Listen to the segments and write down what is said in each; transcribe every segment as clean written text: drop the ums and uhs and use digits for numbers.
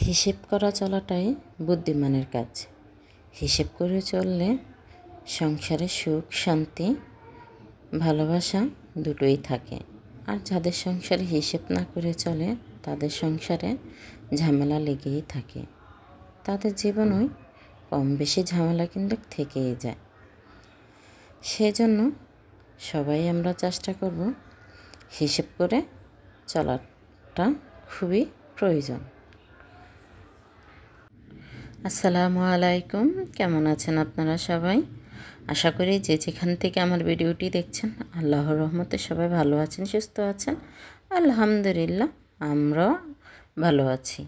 হিসেব করা চলাটাই বুদ্ধিমানের কাজ। হিসেব করে চললে সংসারে সুখ শান্তি ভালোবাসা দুটোই থাকে। আর যাদের সংসারে হিসেব না করে চলে তাদের সংসারে ঝামেলা লেগেই থাকে। তাদের জীবনেও কম বেশি ঝামেলা কিন্তু থেকেই যায়। সেজন্য সবাই আমরা চেষ্টা করব হিসেব করে চলাটা খুবই প্রয়োজন। আসসালামু আলাইকুম, কেমন আছেন আপনারা সবাই? আশা করি যে যেখান থেকে আমার ভিডিওটি দেখছেন আল্লাহর রহমতে সবাই ভালো আছেন, সুস্থ আছেন। আলহামদুলিল্লাহ আমরা ভালো আছি।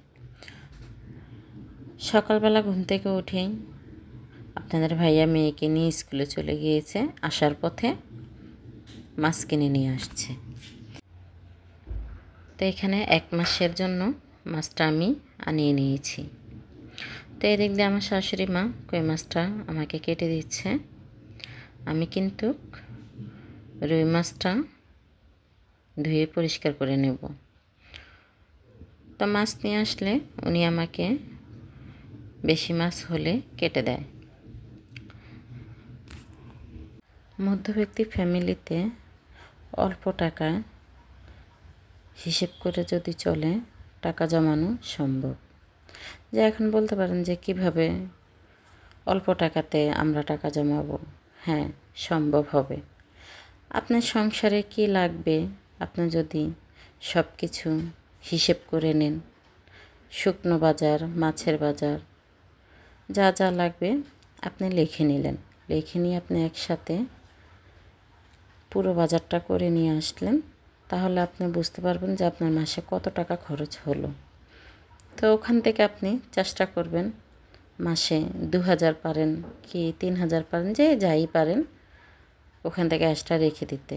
সকালবেলা ঘুম থেকে উঠেই আপনাদের ভাইয়া মেয়েকে নিয়ে স্কুলে চলে গিয়েছে। আসার পথে মাছ কিনে নিয়ে আসছে। তো এখানে 1 মাসের জন্য মাছটা আমি আনিয়ে নিয়েছি। তো এদিক দিয়ে আমার শাশুড়ি মা কই মাছটা আমাকে কেটে দিচ্ছে। আমি কিন্তু রুই মাছটা ধুয়ে পরিষ্কার করে নেব। তো মাছ নিয়ে আসলে উনি আমাকে বেশি মাছ হলে কেটে দেয়। মধ্যবিত্ত ফ্যামিলিতে অল্প টাকা হিসেব করে যদি চলে টাকা জমানো সম্ভব। যে এখন বলতে পারেন যে কিভাবে অল্প টাকাতে আমরা টাকা জমাবো। হ্যাঁ, সম্ভব হবে। আপনার সংসারে কি লাগবে আপনি যদি সব কিছু হিসেব করে নেন, শুকনো বাজার, মাছের বাজার, যা যা লাগবে আপনি লিখে নিলেন। লিখে নিয়ে আপনি একসাথে পুরো বাজারটা করে নিয়ে আসলেন, তাহলে আপনি বুঝতে পারবেন যে আপনার মাসে কত টাকা খরচ হলো। তো ওখান থেকে আপনি চেষ্টা করবেন মাসে 2000 পারেন কি 3000 পারেন, যে যাই পারেন ওখান থেকে এক্সট্রা রেখে দিতে।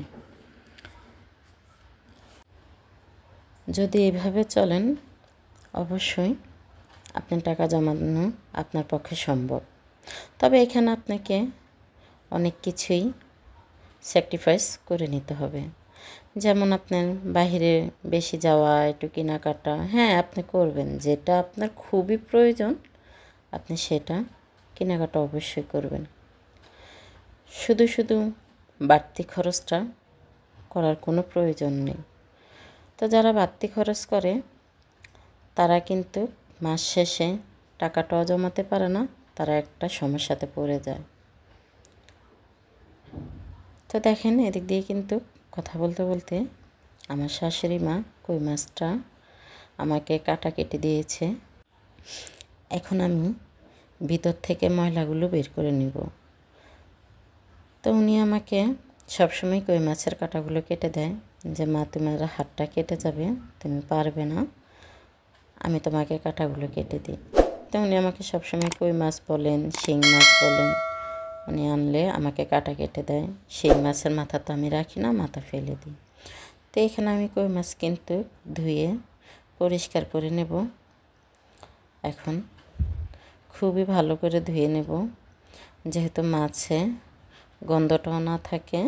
যদি এভাবে চলেন অবশ্যই আপনার টাকা জমানো আপনার পক্ষে সম্ভব। তবে এখানে আপনাকে অনেক কিছুই স্যাক্রিফাইস করে নিতে হবে। যেমন আপনার বাইরে বেশি যাওয়া, একটু কেনাকাটা, হ্যাঁ আপনি করবেন। যেটা আপনার খুবই প্রয়োজন আপনি সেটা কেনাকাটা অবশ্যই করবেন। শুধু শুধু বাড়তি খরচটা করার কোনো প্রয়োজন নেই। তো যারা বাড়তি খরচ করে তারা কিন্তু মাস শেষে টাকাটাও জমাতে পারে না, তারা একটা সমস্যাতে পড়ে যায়। তো দেখেন এদিক দিয়ে কিন্তু কথা বলতে বলতে আমার শাশুড়ি মা কই মাছটা আমাকে কাটা কেটে দিয়েছে। এখন আমি ভিতর থেকে ময়লাগুলো বের করে নিব। তো উনি আমাকে সবসময় কই মাছের কাটাগুলো কেটে দেয় যে মা তোমার হাতটা কেটে যাবে, তুমি পারবে না, আমি তোমাকে কাটাগুলো কেটে দিই। তো উনি আমাকে সবসময় কই মাছ বলেন, শিং মাছ বলেন, উনি আনলে আমাকে কাটা কেটে দেয়। শিং মাছের মাথা তো আমি রাখি না, মাথা ফেলে দিই। তো এখানে আমি কই মাছ কিন্তু ধুয়ে পরিষ্কার করে নেব। এখন খুবই ভালো করে ধুয়ে নেব, যেহেতু মাছে গন্ধটাও না থাকে।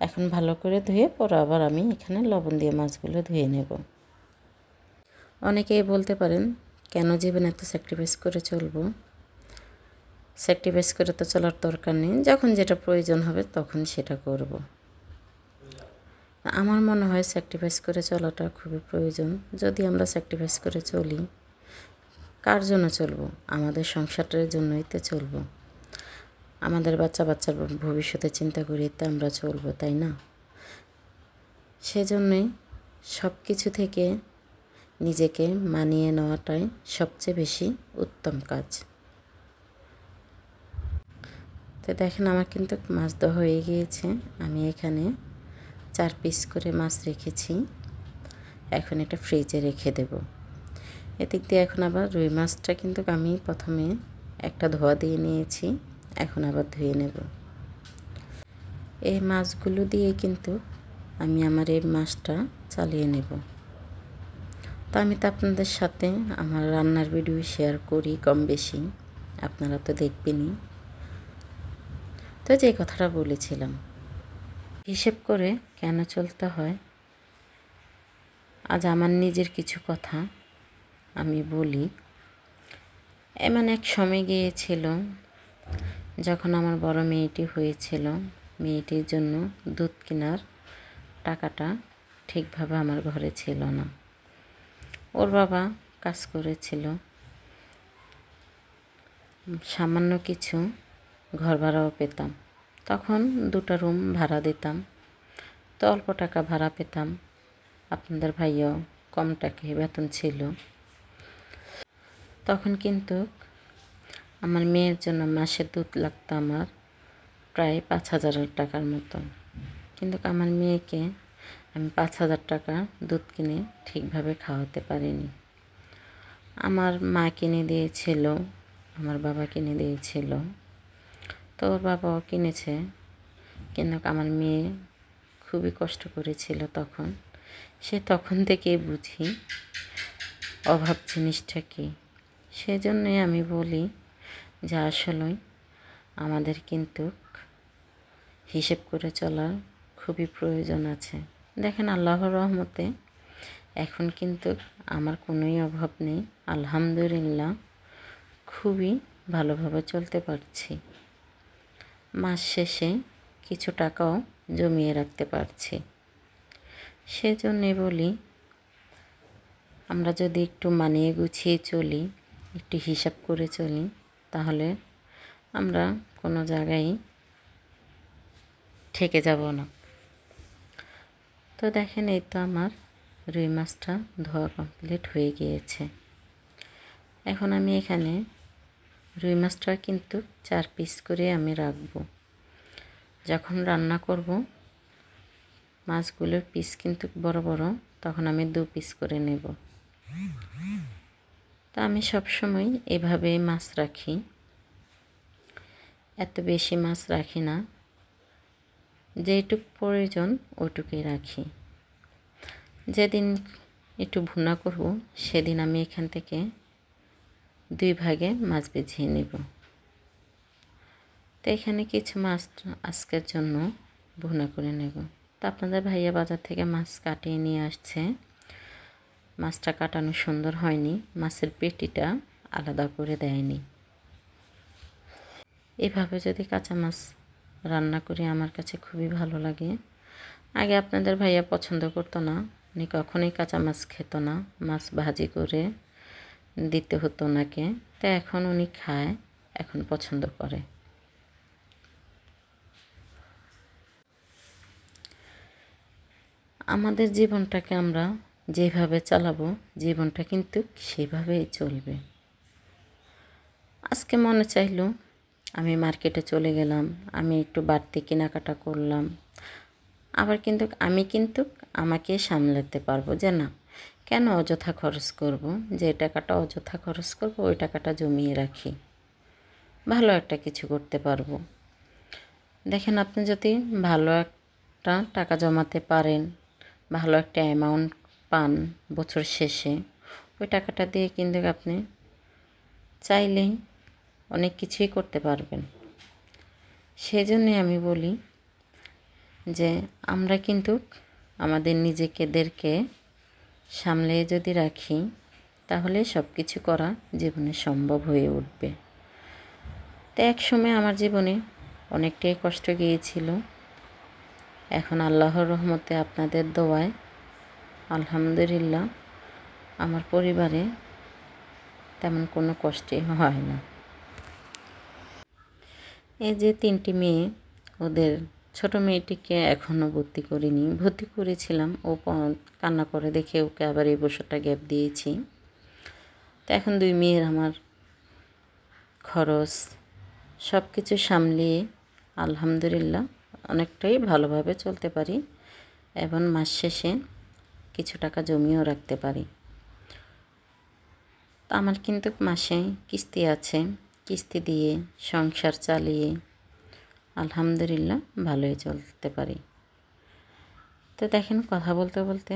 এখন ভালো করে ধুয়ে পরে আবার আমি এখানে লবণ দিয়ে মাছগুলো ধুয়ে নেব। অনেকেই বলতে পারেন কেন জীবনে এত স্যাক্রিফাইস করে চলবো। স্যাক্রিফাইস করে তো চলার দরকার নেই, যখন যেটা প্রয়োজন হবে তখন সেটা করব। আমার মনে হয় স্যাক্রিফাইস করে চলাটা খুবই প্রয়োজন। যদি আমরা স্যাক্রিফাইস করে চলি, কার জন্য চলবো? আমাদের সংসারের জন্যই তো চলবো। আমাদের বাচ্চার ভবিষ্যতে চিন্তা করি তো আমরা চলবো, তাই না? সেজন্যই সব কিছু থেকে নিজেকে মানিয়ে নেওয়াটাই সবচেয়ে বেশি উত্তম কাজ। তো দেখেন আমার কিন্তু মাছ দেওয়া হয়ে গিয়েছে। আমি এখানে 4 পিস করে মাছ রেখেছি। এখন এটা ফ্রিজে রেখে দেব। এদিক দিয়ে এখন আবার রুই মাছটা কিন্তু আমি প্রথমে একটা ধোয়া দিয়ে নিয়েছি, এখন আবার ধুয়ে নেব। এই মাছগুলো দিয়ে কিন্তু আমি আমার এই মাছটা চালিয়ে নেব। তো আমি তো আপনাদের সাথে আমার রান্নার ভিডিও শেয়ার করি কম বেশি, আপনারা তো দেখবেনই। তো যে কথাটা বলেছিলাম হিসেব করে কেন চলতে হয়, আজ আমার নিজের কিছু কথা আমি বলি, এমন এক সময় গিয়েছিল যখন আমার বড় মেয়েটি হয়েছিল। মেয়েটির জন্য দুধ কেনার টাকাটা ঠিকভাবে আমার ঘরে ছিল না। ওর বাবা কাজ করেছিল, সামান্য কিছু ঘর ভাড়াও পেতাম। তখন 2টা রুম ভাড়া দিতাম, তো অল্প টাকা ভাড়া পেতাম। আপনাদের ভাইয়াও কম টাকায় বেতন ছিল। তখন কিন্তু আমার মেয়ের জন্য মাসে দুধ লাগতো আমার প্রায় 5,000 টাকার মতো। কিন্তু আমার মেয়েকে আমি 5,000 টাকা দুধ কিনে ঠিকভাবে খাওয়াতে পারিনি। আমার মা কিনে দিয়েছিল, আমার বাবা কিনে দিয়েছিল, তো ওর বাবাও কিনেছে। কিন্তু আমার মেয়ে খুবই কষ্ট করেছিল তখন। তখন থেকেই বুঝি অভাব জিনিসটা কী। সেজন্যই আমি বলি যে আসলেই আমাদের কিন্তু হিসেব করে চলার খুবই প্রয়োজন আছে। দেখেন, আল্লাহর রহমতে এখন কিন্তু আমার কোনোই অভাব নেই। আলহামদুলিল্লাহ, খুবই ভালোভাবে চলতে পারছি। মাস শেষে কিছু টাকাও জমিয়ে রাখতে পারছি। সেজন্যে বলি, আমরা যদি একটু মানিয়ে গুছিয়ে চলি, একটু হিসাব করে চলি, তাহলে আমরা কোনো জায়গায় ঠেকে যাব না। তো দেখেন, এই তো আমার রুই মাছটা ধোয়া কমপ্লিট হয়ে গিয়েছে। এখন আমি এখানে রুই মাছটা কিন্তু 4 পিস করে আমি রাখবো। যখন রান্না করব মাছগুলোর পিস কিন্তু বড় বড়, তখন আমি 2 পিস করে নেব। তা আমি সবসময় এভাবেই মাছ রাখি, এত বেশি মাছ রাখি না, যেটুক প্রয়োজন ওইটুকুই রাখি। যেদিন একটু ভুনা করব সেদিন আমি এখান থেকে 2 ভাগে মাছ বেছিয়ে নেব। তো এখানে কিছু মাছ আজকের জন্য ভুনা করে নেব। তো আপনাদের ভাইয়া বাজার থেকে মাছ কাটিয়ে নিয়ে আসছে। মাছটা কাটানো সুন্দর হয়নি, মাছের পেটিটা আলাদা করে দেয়নি। এভাবে যদি কাঁচা মাছ রান্না করি আমার কাছে খুবই ভালো লাগে। আগে আপনাদের ভাইয়া পছন্দ করতো না, উনি কখনোই কাঁচা মাছ খেত না, মাছ ভাজি করে দিতে হতো ওনাকে। তো এখন উনি খায়, এখন পছন্দ করে। আমাদের জীবনটাকে আমরা যেভাবে চালাবো, জীবনটা কিন্তু সেভাবেই চলবে। আজকে মনে চাইলো আমি মার্কেটে চলে গেলাম, আমি একটু বাড়তি কেনাকাটা করলাম। আবার কিন্তু আমি আমাকে সামলাতে পারবো যে না, কেন অযথা খরচ করব, যে টাকাটা অযথা খরচ করব ওই টাকাটা জমিয়ে রাখি, ভালো একটা কিছু করতে পারবো। দেখেন, আপনি যদি ভালো একটা টাকা জমাতে পারেন, ভালো একটা অ্যামাউন্ট পান বছর শেষে, ওই টাকাটা দিয়ে কিন্তু আপনি চাইলেই অনেক কিছুই করতে পারবেন। সেজন্যে আমি বলি যে আমরা কিন্তু আমাদের নিজেদেরকে সামলে যদি রাখি, তাহলে সব কিছু করা জীবনে সম্ভব হয়ে উঠবে। তো এক সময় আমার জীবনে অনেকটাই কষ্ট গিয়েছিল। এখন আল্লাহর রহমতে আপনাদের দোয়ায় আলহামদুলিল্লাহ আমার পরিবারে তেমন কোনো কষ্টই হয় না। এই যে 3টি মেয়ে, ওদের ছোট মেয়েটিকে এখনও ভর্তি করিনি, ভর্তি করেছিলাম, ও কান্না করে দেখে ওকে আবার এই বছরটা গ্যাপ দিয়েছি। তো এখন 2 মেয়ের আমার খরচ সব কিছু সামলিয়ে আলহামদুলিল্লাহ অনেকটাই ভালোভাবে চলতে পারি এবং মাস শেষে কিছু টাকা জমিয়েও রাখতে পারি। তো আমার কিন্তু মাসে কিস্তি আছে, কিস্তি দিয়ে সংসার চালিয়ে আলহামদুলিল্লাহ ভালোই চলতে পারি। তো দেখেন, কথা বলতে বলতে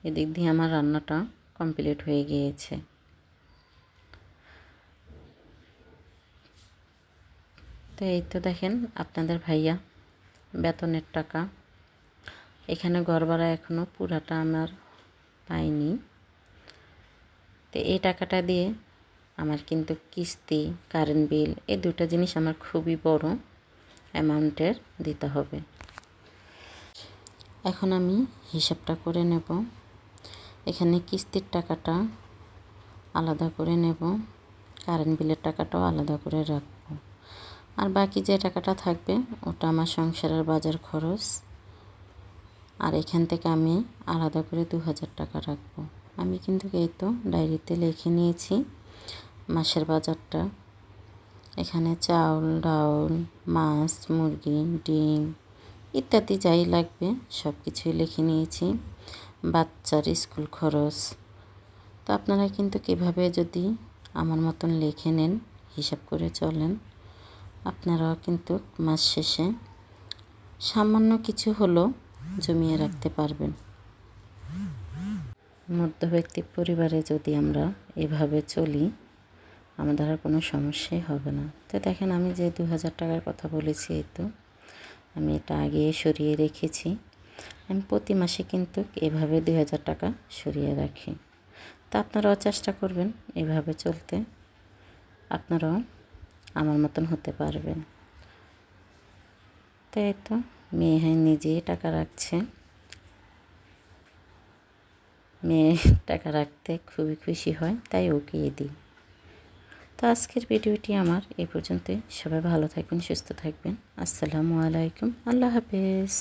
এদিক দিয়ে আমার রান্নাটা কমপ্লিট হয়ে গিয়েছে। তো এই তো দেখেন, আপনাদের ভাইয়া বেতনের টাকা, এখানে ঘর ভাড়া এখনও পুরাটা আমার পাইনি। তো এই টাকাটা দিয়ে আমার কিন্তু কিস্তি, কারেন্ট বিল এই দুটো জিনিস আমার খুবই বড় অ্যামাউন্টের দিতে হবে। এখন আমি হিসাবটা করে নেব। এখানে কিস্তির টাকাটা আলাদা করে নেব, কারেন্ট বিলের টাকাটাও আলাদা করে রাখব, আর বাকি যে টাকাটা থাকবে ওটা আমার সংসারের বাজার খরচ। আর এখান থেকে আমি আলাদা করে 2000 টাকা রাখবো। আমি কিন্তু এই তো ডায়েরিতে লিখে নিয়েছি মাসের বাজারটা। এখানে চাউল, ডাউল, মাছ, মুরগি, ডিম ইত্যাদি যাই লাগবে সব কিছুই লিখে নিয়েছি, বাচ্চার স্কুল খরচ। তো আপনারা কিন্তু কীভাবে যদি আমার মতন লিখে নেন, হিসাব করে চলেন, আপনারাও কিন্তু মাস শেষে সামান্য কিছু হলেও জমিয়ে রাখতে পারবেন। মধ্যবিত্ত পরিবারে যদি আমরা এভাবে চলি, আমাদের আর কোনো সমস্যাই হবে না। তো দেখেন আমি যে 2000 টাকার কথা বলেছি, এই তো আমি এটা আগে সরিয়ে রেখেছি। আমি প্রতি মাসে কিন্তু এভাবে 2000 টাকা সরিয়ে রাখি। তা আপনারাও চেষ্টা করবেন এভাবে চলতে, আপনারাও আমার মতন হতে পারবেন। তো এই তো মেয়ে নিজেই টাকা রাখছে। মেয়ে টাকা রাখতে খুবই খুশি হয়, তাই ওকে দিই। তো আজকের ভিডিওটি আমার এই পর্যন্তই। সবাই ভালো থাকবেন, সুস্থ থাকবেন। আসসালামু আলাইকুম, আল্লাহ হাফেজ।